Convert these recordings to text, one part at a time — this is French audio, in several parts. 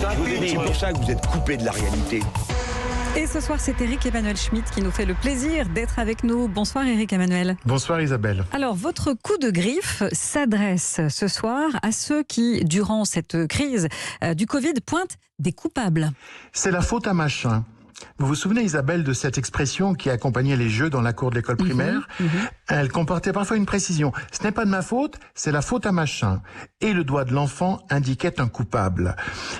C'est pour ça que vous êtes coupé de la réalité. Et ce soir, c'est Éric-Emmanuel Schmitt qui nous fait le plaisir d'être avec nous. Bonsoir Éric-Emmanuel. Bonsoir Isabelle. Alors, votre coup de griffe s'adresse ce soir à ceux qui, durant cette crise du Covid, pointent des coupables. C'est la faute à machin. Vous vous souvenez, Isabelle, de cette expression qui accompagnait les jeux dans la cour de l'école primaire? Elle comportait parfois une précision. Ce n'est pas de ma faute, c'est la faute à machin. Et le doigt de l'enfant indiquait un coupable.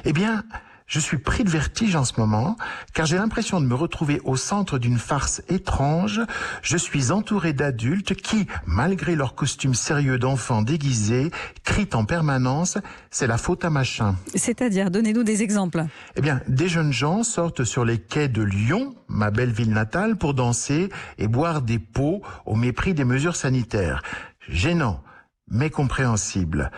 Eh bien, je suis pris de vertige en ce moment, car j'ai l'impression de me retrouver au centre d'une farce étrange. Je suis entouré d'adultes qui, malgré leur costume sérieux d'enfants déguisés, crient en permanence « c'est la faute à machin ». C'est-à-dire, donnez-nous des exemples. Eh bien, des jeunes gens sortent sur les quais de Lyon, ma belle ville natale, pour danser et boire des pots au mépris des mesures sanitaires. Gênant, mais compréhensible.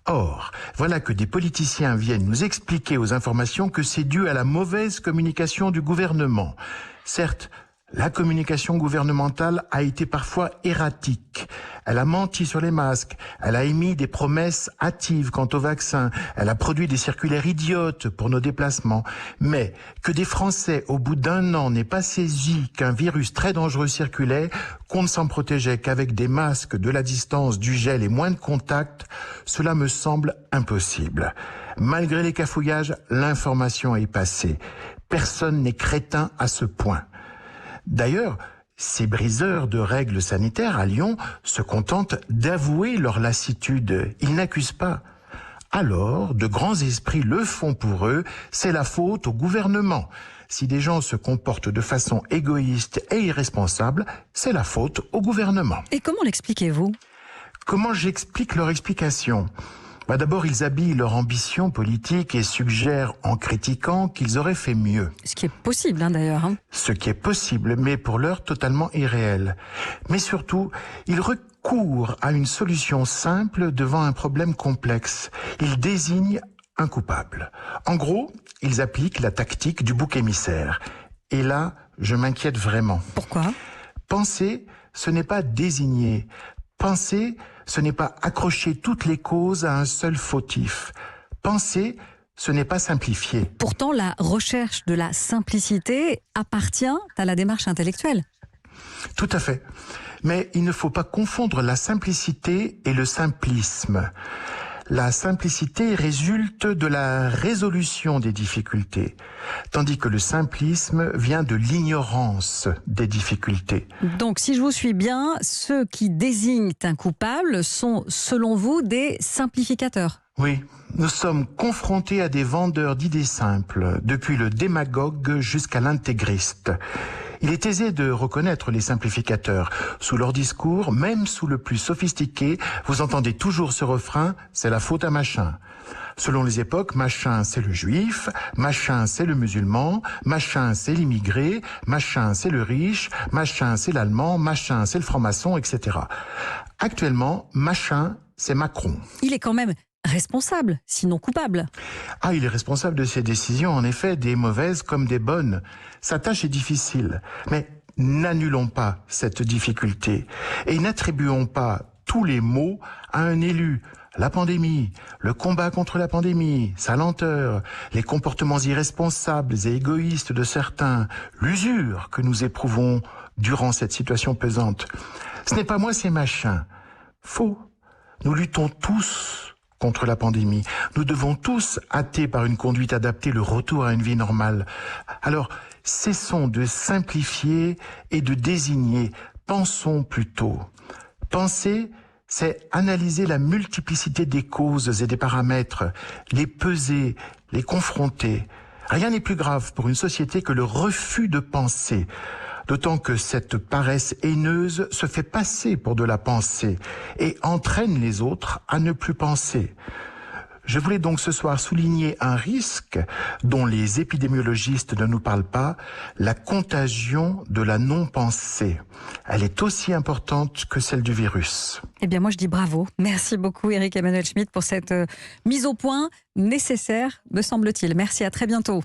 Or, voilà que des politiciens viennent nous expliquer aux informations que c'est dû à la mauvaise communication du gouvernement. Certes, la communication gouvernementale a été parfois erratique. Elle a menti sur les masques, elle a émis des promesses hâtives quant au vaccin, elle a produit des circulaires idiotes pour nos déplacements. Mais que des Français, au bout d'un an, n'aient pas saisi qu'un virus très dangereux circulait, qu'on ne s'en protégeait qu'avec des masques, de la distance, du gel et moins de contact, cela me semble impossible. Malgré les cafouillages, l'information est passée. Personne n'est crétin à ce point. D'ailleurs, ces briseurs de règles sanitaires à Lyon se contentent d'avouer leur lassitude. Ils n'accusent pas. Alors, de grands esprits le font pour eux, c'est la faute au gouvernement. Si des gens se comportent de façon égoïste et irresponsable, c'est la faute au gouvernement. Et comment l'expliquez-vous ? Comment j'explique leur explication ? D'abord, ils habillent leur ambition politique et suggèrent, en critiquant, qu'ils auraient fait mieux. Ce qui est possible, d'ailleurs. Ce qui est possible, mais pour l'heure totalement irréel. Mais surtout, ils recourent à une solution simple devant un problème complexe. Ils désignent un coupable. En gros, ils appliquent la tactique du bouc émissaire. Et là, je m'inquiète vraiment. Pourquoi ? Penser, ce n'est pas désigner. Penser, ce n'est pas accrocher toutes les causes à un seul fautif. Penser, ce n'est pas simplifier. Pourtant, la recherche de la simplicité appartient à la démarche intellectuelle. Tout à fait. Mais il ne faut pas confondre la simplicité et le simplisme. La simplicité résulte de la résolution des difficultés, tandis que le simplisme vient de l'ignorance des difficultés. Donc, si je vous suis bien, ceux qui désignent un coupable sont, selon vous, des simplificateurs. Oui, nous sommes confrontés à des vendeurs d'idées simples, depuis le démagogue jusqu'à l'intégriste. Il est aisé de reconnaître les simplificateurs. Sous leur discours, même sous le plus sophistiqué, vous entendez toujours ce refrain « c'est la faute à machin ». Selon les époques, machin c'est le juif, machin c'est le musulman, machin c'est l'immigré, machin c'est le riche, machin c'est l'allemand, machin c'est le franc-maçon, etc. Actuellement, machin c'est Macron. Il est quand même responsable, sinon coupable. Ah, il est responsable de ses décisions, en effet, des mauvaises comme des bonnes. Sa tâche est difficile, mais n'annulons pas cette difficulté et n'attribuons pas tous les maux à un élu. La pandémie, le combat contre la pandémie, sa lenteur, les comportements irresponsables et égoïstes de certains, l'usure que nous éprouvons durant cette situation pesante. Ce n'est pas moi, c'est machin. Faux. Nous luttons tous contre la pandémie. Nous devons tous hâter par une conduite adaptée le retour à une vie normale. Alors, cessons de simplifier et de désigner. Pensons plutôt. Penser, c'est analyser la multiplicité des causes et des paramètres, les peser, les confronter. Rien n'est plus grave pour une société que le refus de penser. D'autant que cette paresse haineuse se fait passer pour de la pensée et entraîne les autres à ne plus penser. Je voulais donc ce soir souligner un risque dont les épidémiologistes ne nous parlent pas, la contagion de la non-pensée. Elle est aussi importante que celle du virus. Eh bien moi je dis bravo. Merci beaucoup Éric-Emmanuel Schmitt pour cette mise au point nécessaire, me semble-t-il. Merci, à très bientôt.